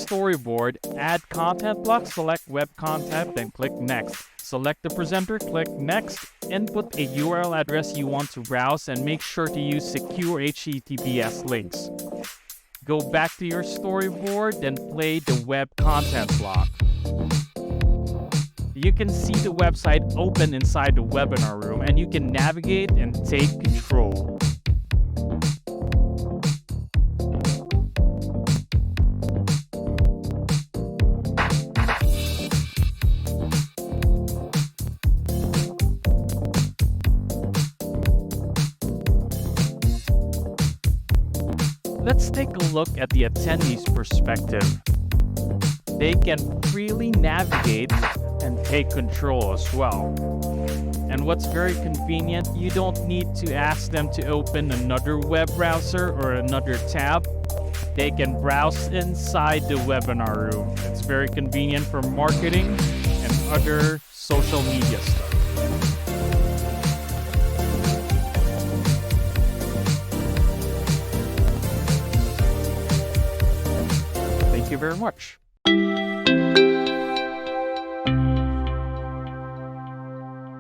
Storyboard, add content block, select web content, then click Next. Select the presenter, click Next, input a URL address you want to browse, and make sure to use secure HTTPS links. Go back to your storyboard, then play the web content block. You can see the website open inside the webinar room, and you can navigate and take control. Let's take a look at the attendees' perspective. They can freely navigate and take control as well. And what's very convenient, you don't need to ask them to open another web browser or another tab. They can browse inside the webinar room. It's very convenient for marketing and other social media stuff. Thank you very much.